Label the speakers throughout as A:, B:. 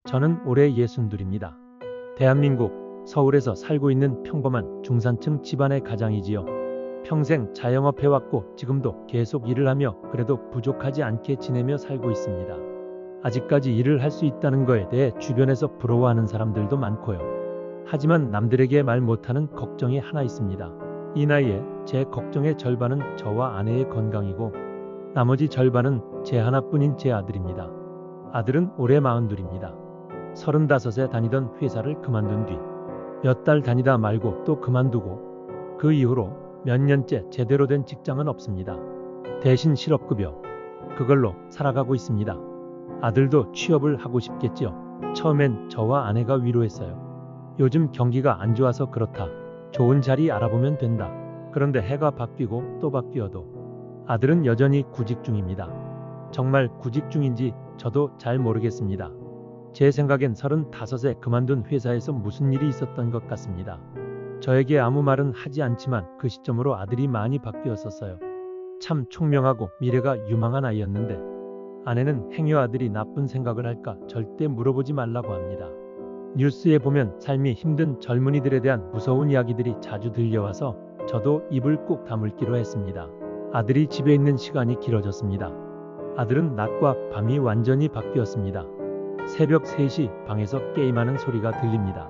A: 저는 올해 62입니다. 대한민국 서울에서 살고 있는 평범한 중산층 집안의 가장이지요. 평생 자영업해왔고 지금도 계속 일을 하며 그래도 부족하지 않게 지내며 살고 있습니다. 아직까지 일을 할 수 있다는 거에 대해 주변에서 부러워하는 사람들도 많고요. 하지만 남들에게 말 못하는 걱정이 하나 있습니다. 이 나이에 제 걱정의 절반은 저와 아내의 건강이고 나머지 절반은 제 하나뿐인 제 아들입니다. 아들은 올해 42입니다. 35에 다니던 회사를 그만둔 뒤 몇 달 다니다 말고 또 그만두고 그 이후로 몇 년째 제대로 된 직장은 없습니다. 대신 실업급여 그걸로 살아가고 있습니다. 아들도 취업을 하고 싶겠지요. 처음엔 저와 아내가 위로했어요. 요즘 경기가 안 좋아서 그렇다. 좋은 자리 알아보면 된다. 그런데 해가 바뀌고 또 바뀌어도 아들은 여전히 구직 중입니다. 정말 구직 중인지 저도 잘 모르겠습니다. 제 생각엔 35에 그만둔 회사에서 무슨 일이 있었던 것 같습니다. 저에게 아무 말은 하지 않지만 그 시점으로 아들이 많이 바뀌었었어요. 참 총명하고 미래가 유망한 아이였는데 아내는 행여 아들이 나쁜 생각을 할까 절대 물어보지 말라고 합니다. 뉴스에 보면 삶이 힘든 젊은이들에 대한 무서운 이야기들이 자주 들려와서 저도 입을 꼭 다물기로 했습니다. 아들이 집에 있는 시간이 길어졌습니다. 아들은 낮과 밤이 완전히 바뀌었습니다. 새벽 3시 방에서 게임하는 소리가 들립니다.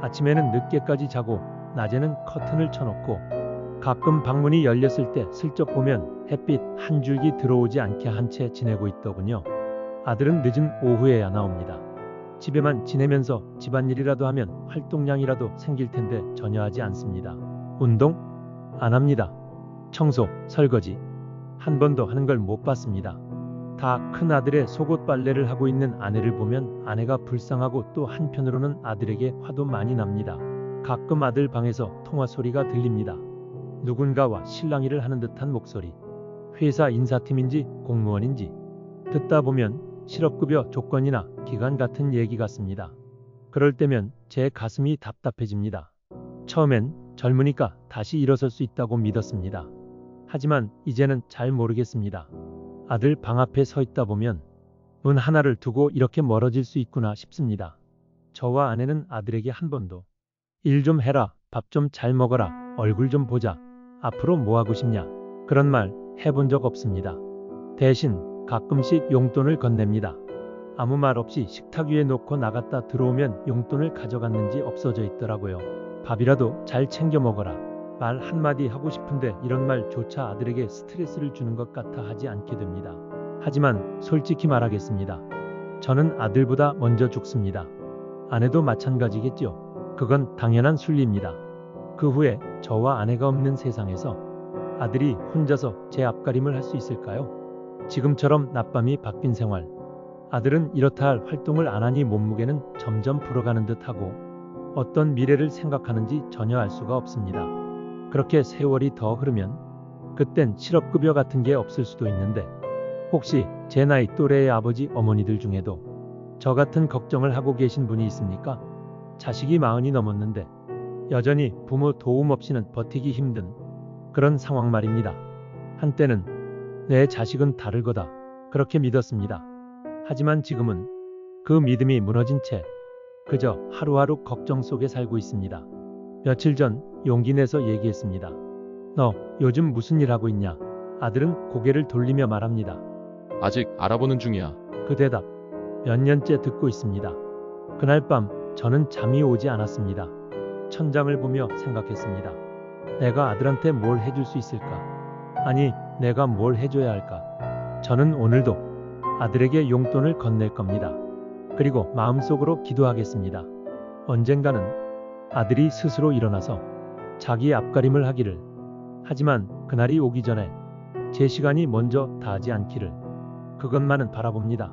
A: 아침에는 늦게까지 자고 낮에는 커튼을 쳐놓고 가끔 방문이 열렸을 때 슬쩍 보면 햇빛 한 줄기 들어오지 않게 한 채 지내고 있더군요. 아들은 늦은 오후에야 나옵니다. 집에만 지내면서 집안일이라도 하면 활동량이라도 생길 텐데 전혀 하지 않습니다. 운동? 안 합니다. 청소, 설거지 한 번도 하는 걸 못 봤습니다. 다 큰아들의 속옷 빨래를 하고 있는 아내를 보면 아내가 불쌍하고 또 한편으로는 아들에게 화도 많이 납니다. 가끔 아들 방에서 통화 소리가 들립니다. 누군가와 실랑이를 하는 듯한 목소리. 회사 인사팀인지 공무원인지 듣다 보면 실업급여 조건이나 기간 같은 얘기 같습니다. 그럴 때면 제 가슴이 답답해집니다. 처음엔 젊으니까 다시 일어설 수 있다고 믿었습니다. 하지만 이제는 잘 모르겠습니다. 아들 방 앞에 서 있다 보면 문 하나를 두고 이렇게 멀어질 수 있구나 싶습니다. 저와 아내는 아들에게 한 번도 일 좀 해라, 밥 좀 잘 먹어라, 얼굴 좀 보자, 앞으로 뭐 하고 싶냐 그런 말 해본 적 없습니다. 대신 가끔씩 용돈을 건넵니다. 아무 말 없이 식탁 위에 놓고 나갔다 들어오면 용돈을 가져갔는지 없어져 있더라고요. 밥이라도 잘 챙겨 먹어라. 말 한마디 하고 싶은데 이런 말조차 아들에게 스트레스를 주는 것 같아 하지 않게 됩니다. 하지만 솔직히 말하겠습니다. 저는 아들보다 먼저 죽습니다. 아내도 마찬가지겠죠. 그건 당연한 순리입니다. 그 후에 저와 아내가 없는 세상에서 아들이 혼자서 제 앞가림을 할 수 있을까요? 지금처럼 낮밤이 바뀐 생활. 아들은 이렇다 할 활동을 안 하니 몸무게는 점점 불어가는 듯하고 어떤 미래를 생각하는지 전혀 알 수가 없습니다. 그렇게 세월이 더 흐르면 그땐 실업급여 같은 게 없을 수도 있는데 혹시 제 나이 또래의 아버지 어머니들 중에도 저 같은 걱정을 하고 계신 분이 있습니까? 자식이 40이 넘었는데 여전히 부모 도움 없이는 버티기 힘든 그런 상황 말입니다. 한때는 내 자식은 다를 거다 그렇게 믿었습니다. 하지만 지금은 그 믿음이 무너진 채 그저 하루하루 걱정 속에 살고 있습니다. 며칠 전 용기 내서 얘기했습니다. 너 요즘 무슨 일 하고 있냐? 아들은 고개를 돌리며 말합니다.
B: 아직 알아보는 중이야.
A: 그 대답 몇 년째 듣고 있습니다. 그날 밤 저는 잠이 오지 않았습니다. 천장을 보며 생각했습니다. 내가 아들한테 뭘 해줄 수 있을까? 아니, 내가 뭘 해줘야 할까? 저는 오늘도 아들에게 용돈을 건넬 겁니다. 그리고 마음속으로 기도하겠습니다. 언젠가는 아들이 스스로 일어나서 자기 앞가림을 하기를. 하지만 그날이 오기 전에 제 시간이 먼저 다하지 않기를. 그것만은 바라봅니다.